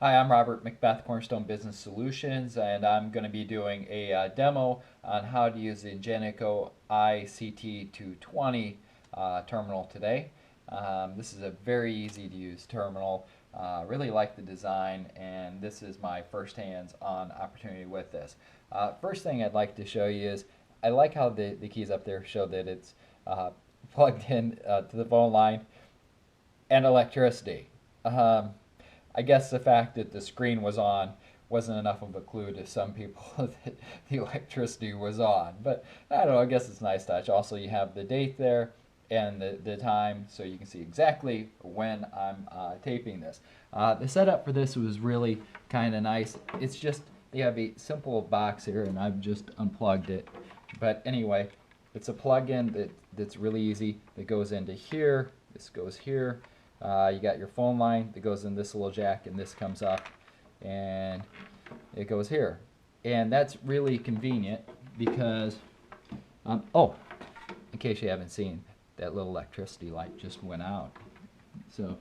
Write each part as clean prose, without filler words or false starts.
Hi, I'm Robert Macbeth, Cornerstone Business Solutions, and I'm going to be doing a demo on how to use the Ingenico iCT220 terminal today. This is a very easy to use terminal. Really like the design, and this is my first hands-on opportunity with this. First thing I'd like to show you is I like how the keys up there show that it's plugged in to the phone line and electricity. Um, I guess the fact that the screen was on wasn't enough of a clue to some people that the electricity was on. But I don't know, I guess it's a nice touch. Also, you have the date there and the time, so you can see exactly when I'm taping this. The setup for this was really kind of nice. It's just, they have a simple box here, and I've just unplugged it. But anyway, it's a plug-in that's really easy. That goes into here, this goes here. You got your phone line that goes in this little jack, and this comes up and it goes here. And that's really convenient because, oh, in case you haven't seen, that little electricity light just went out. So,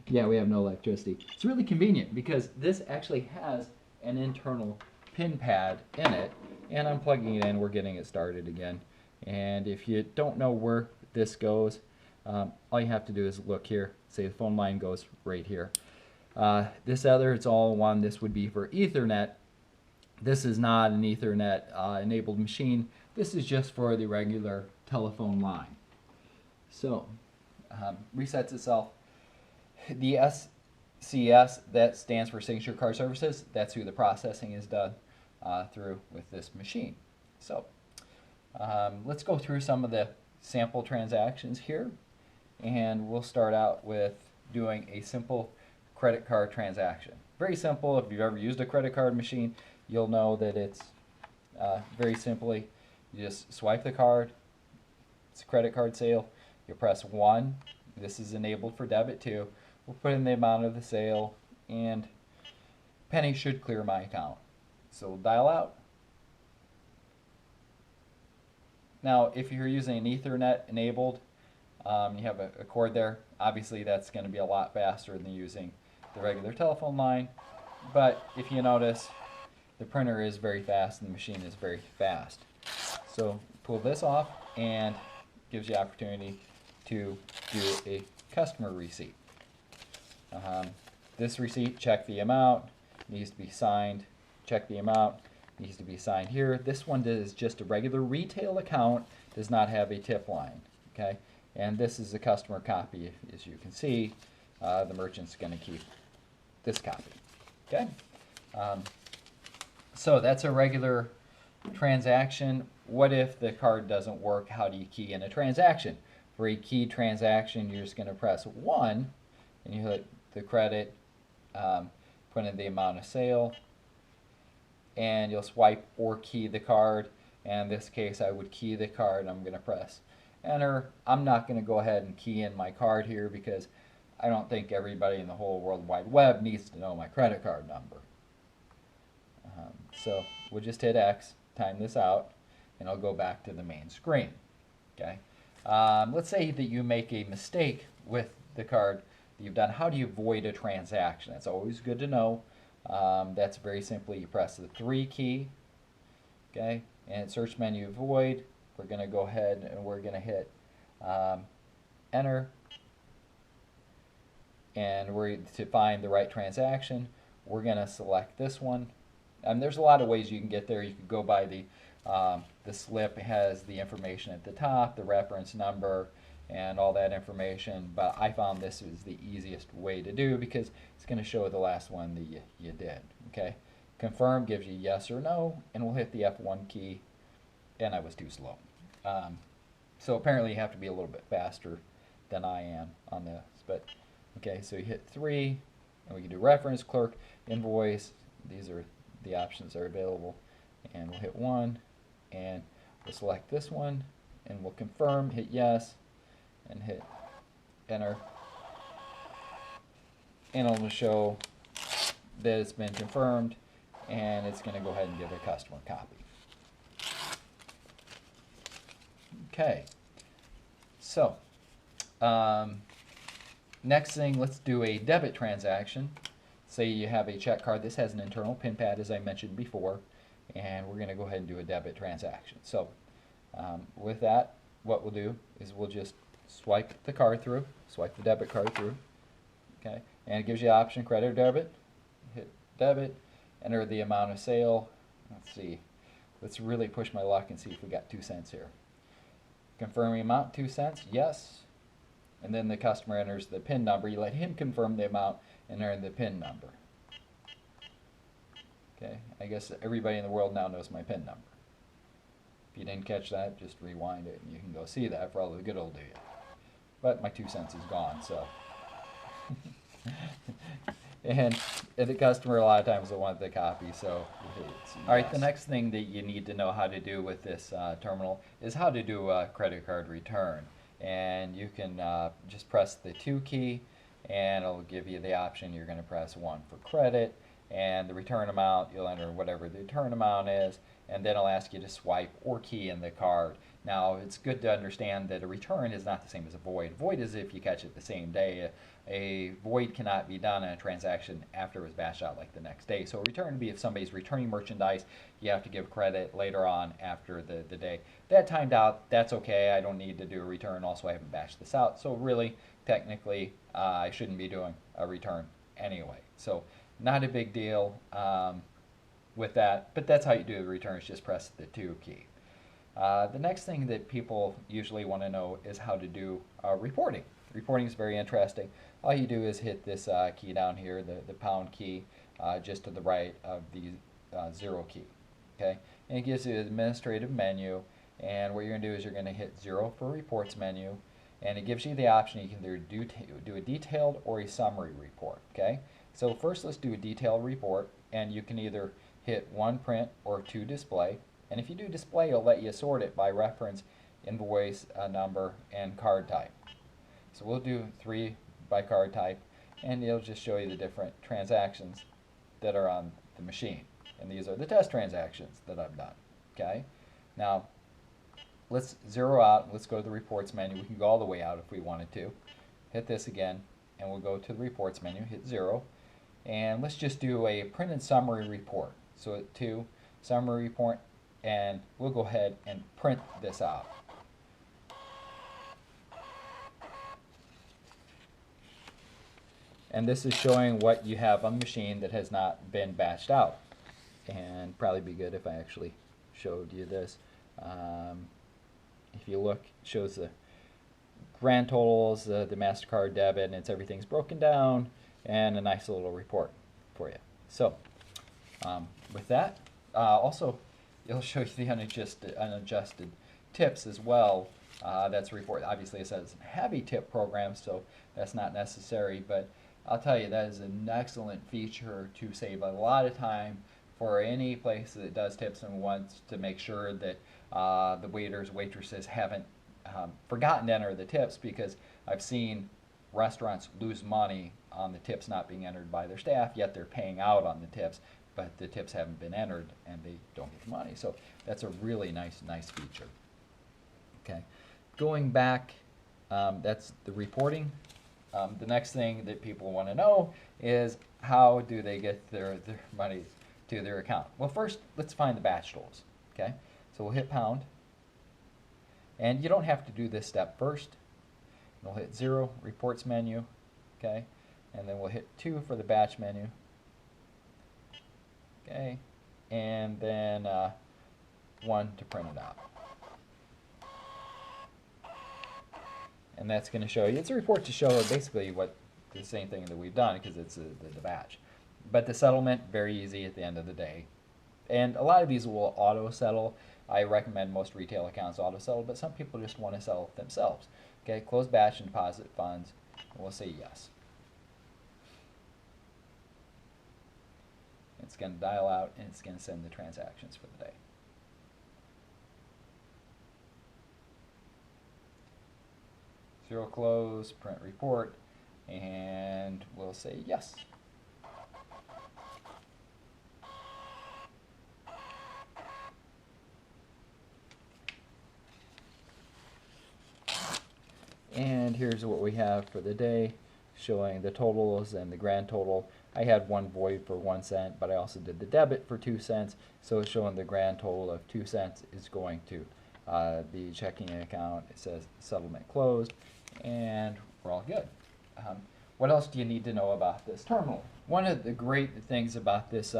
yeah, we have no electricity. It's really convenient because this actually has an internal pin pad in it, and I'm plugging it in, we're getting it started again. And if you don't know where this goes, all you have to do is look here. Say the phone line goes right here. This other, it's all one. This would be for Ethernet. This is not an Ethernet enabled machine. This is just for the regular telephone line. So, resets itself. The SCS, that stands for Signature Card Services. That's who the processing is done through with this machine. So, let's go through some of the sample transactions here. And we'll start out with doing a simple credit card transaction. Very simple. If you've ever used a credit card machine, you'll know that it's very simply, you just swipe the card. It's a credit card sale. You press 1. This is enabled for debit too. We'll put in the amount of the sale, and penny should clear my account. So we'll dial out. Now, if you're using an Ethernet enabled, you have a cord there. Obviously, that's going to be a lot faster than using the regular telephone line. But if you notice, the printer is very fast and the machine is very fast. So pull this off, and gives you opportunity to do a customer receipt. This receipt, check the amount, needs to be signed. Check the amount, needs to be signed here. This one is just a regular retail account, does not have a tip line. Okay. And this is a customer copy. As you can see, the merchant's going to keep this copy. Okay? So that's a regular transaction. What if the card doesn't work? How do you key in a transaction? For a key transaction, you're just going to press 1, and you hit the credit, put in the amount of sale, and you'll swipe or key the card. And in this case, I would key the card, and I'm going to press enter. I'm not going to go ahead and key in my card here because I don't think everybody in the whole World Wide Web needs to know my credit card number. So we'll just hit X, time this out, and I'll go back to the main screen. Okay. Let's say that you make a mistake with the card that you've done. How do you void a transaction? That's always good to know. That's very simply, you press the 3 key, okay, and search menu void. We're going to go ahead and we're going to hit enter, and we're to find the right transaction. We're going to select this one. There's a lot of ways you can get there. You could go by the slip. It has the information at the top, the reference number, and all that information. But I found this is the easiest way to do because it's going to show the last one that you did. Okay, confirm gives you yes or no, and we'll hit the F1 key. And I was too slow. So apparently you have to be a little bit faster than I am on this. But okay, so you hit 3, and we can do reference, clerk, invoice. These are the options that are available. And we'll hit 1, and we'll select this one, and we'll confirm, hit yes, and hit enter. And it'll show that it's been confirmed, and it's going to go ahead and give a customer copy. Okay, so next thing, let's do a debit transaction. say you have a check card. This has an internal PIN pad, as I mentioned before, and we're going to go ahead and do a debit transaction. So with that, what we'll do is we'll just swipe the card through, swipe the debit card through, okay, and it gives you the option credit or debit. Hit debit, enter the amount of sale. Let's see, let's really push my luck and see if we got 2 cents here. Confirming amount, 2 cents, yes. And then the customer enters the PIN number. You let him confirm the amount and enter the PIN number. Okay, I guess everybody in the world now knows my PIN number. If you didn't catch that, just rewind it and you can go see that for all the good old days. But my 2 cents is gone, so. and the customer a lot of times will want the copy, so. Alright, the next thing that you need to know how to do with this terminal is how to do a credit card return. And you can just press the 2 key and it'll give you the option. You're going to press 1 for credit, and the return amount, you'll enter whatever the return amount is, and then it'll ask you to swipe or key in the card. Now, it's good to understand that a return is not the same as a void. Void is if you catch it the same day. A void cannot be done on a transaction after it was batched out, like the next day. So a return would be if somebody's returning merchandise, you have to give credit later on after the day. That timed out, that's okay. I don't need to do a return. Also, I haven't batched this out. So really, technically, I shouldn't be doing a return anyway. So not a big deal with that, but that's how you do the returns. Just press the 2 key. The next thing that people usually want to know is how to do reporting. Reporting is very interesting. All you do is hit this key down here, the pound key, just to the right of the 0 key. Okay, and it gives you the administrative menu, and what you're going to do is you're going to hit 0 for reports menu, and it gives you the option you can either do a detailed or a summary report. Okay, so first let's do a detailed report, and you can either hit 1 print or 2 display. And if you do display, it'll let you sort it by reference, invoice, number, and card type. So we'll do 3 by card type, and it'll just show you the different transactions that are on the machine. And these are the test transactions that I've done. Okay? Now, let's zero out. Let's go to the reports menu. We can go all the way out if we wanted to. Hit this again, and we'll go to the reports menu, hit 0. And let's just do a printed summary report. So 2, summary report, and we'll go ahead and print this out. And this is showing what you have on the machine that has not been batched out. And probably be good if I actually showed you this. If you look, it shows the grand totals, the MasterCard debit, and everything's broken down, and a nice little report for you. So with that, also it'll show you the unadjusted tips as well. That's a report. Obviously it says heavy tip program, so that's not necessary, but I'll tell you, that is an excellent feature to save a lot of time for any place that does tips and wants to make sure that the waiters, waitresses haven't forgotten to enter the tips, because I've seen restaurants lose money on the tips not being entered by their staff, yet they're paying out on the tips, but the tips haven't been entered and they don't get the money. So that's a really nice feature. Okay, going back, that's the reporting. The next thing that people want to know is how do they get their money to their account. Well, first let's find the batch totals. Okay, so we'll hit pound, and you don't have to do this step first. We'll hit 0, reports menu, okay, and then we'll hit 2 for the batch menu, okay, and then 1 to print it out. And that's going to show you, it's a report to show basically what the same thing that we've done, because it's the batch. But the settlement, very easy at the end of the day. And a lot of these will auto settle. I recommend most retail accounts auto settle, but some people just want to settle it themselves. Okay, close batch and deposit funds, and we'll say yes. It's going to dial out, and it's going to send the transactions for the day. Zero close, print report, and we'll say yes. And here's what we have for the day, showing the totals and the grand total. I had one void for 1 cent, but I also did the debit for 2 cents, so it's showing the grand total of 2 cents is going to the checking account. It says settlement closed, and we're all good. What else do you need to know about this terminal? One of the great things about this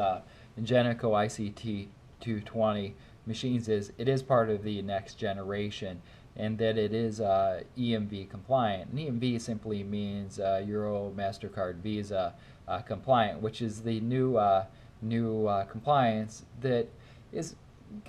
Ingenico iCT220 machines is it is part of the next generation, and that it is EMV compliant. And EMV simply means Euro, MasterCard, Visa compliant, which is the new compliance that is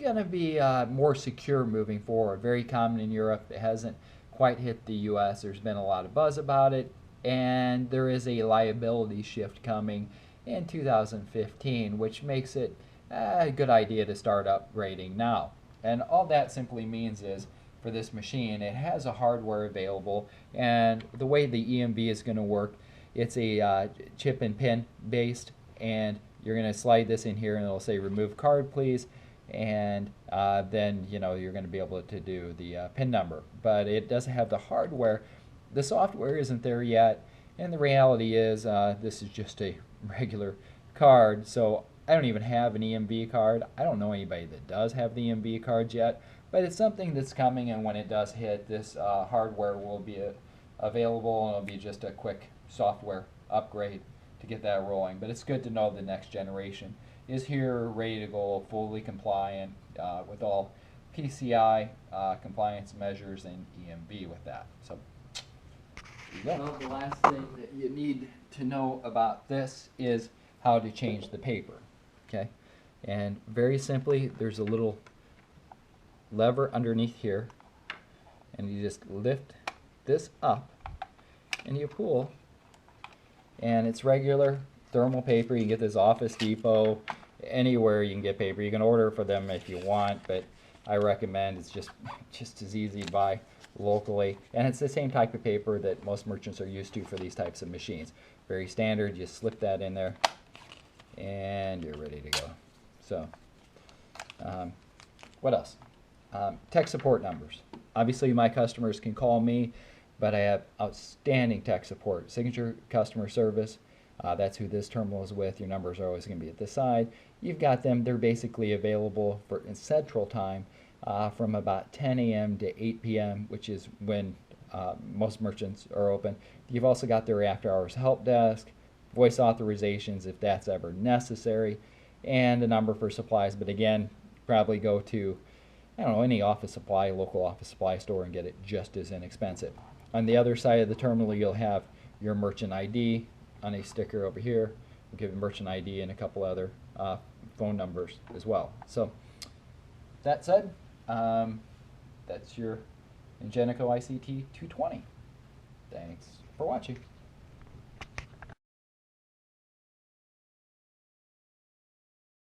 going to be more secure moving forward. Very common in Europe. It hasn't quite hit the US. There's been a lot of buzz about it, and there is a liability shift coming in 2015, which makes it a good idea to start upgrading now. And all that simply means is, for this machine, it has a hardware available, and the way the EMV is going to work, it's a chip and pin based, and you're going to slide this in here and it'll say remove card please, and then you're going to be able to do the pin number. But it doesn't have the hardware. The software isn't there yet, and the reality is this is just a regular card, so I don't even have an EMV card. I don't know anybody that does have the EMV cards yet, but it's something that's coming, and when it does hit, this hardware will be available, and it'll be just a quick software upgrade to get that rolling. But it's good to know the next generation is here, ready to go, fully compliant with all PCI compliance measures and EMV with that. So there you go. Well, the last thing that you need to know about this is how to change the paper. Okay, and very simply, there's a little lever underneath here, and you just lift this up and you pull, and it's regular thermal paper. You can get this Office Depot, anywhere you can get paper. You can order for them if you want, but I recommend it's just as easy to buy locally, and it's the same type of paper that most merchants are used to for these types of machines. Very standard. You slip that in there and you're ready to go. So what else? Tech support numbers. Obviously my customers can call me, but I have outstanding tech support. Signature customer service, that's who this terminal is with. Your numbers are always going to be at the side. You've got them. They're basically available in Central Time from about 10 a.m. to 8 p.m., which is when most merchants are open. You've also got their after-hours help desk, voice authorizations if that's ever necessary, and a number for supplies. But again, probably go to, I don't know, any office supply, local office supply store and get it just as inexpensive. On the other side of the terminal, you'll have your merchant ID on a sticker over here. We'll give you merchant ID and a couple other phone numbers as well. So that said, that's your Ingenico iCT220. Thanks for watching.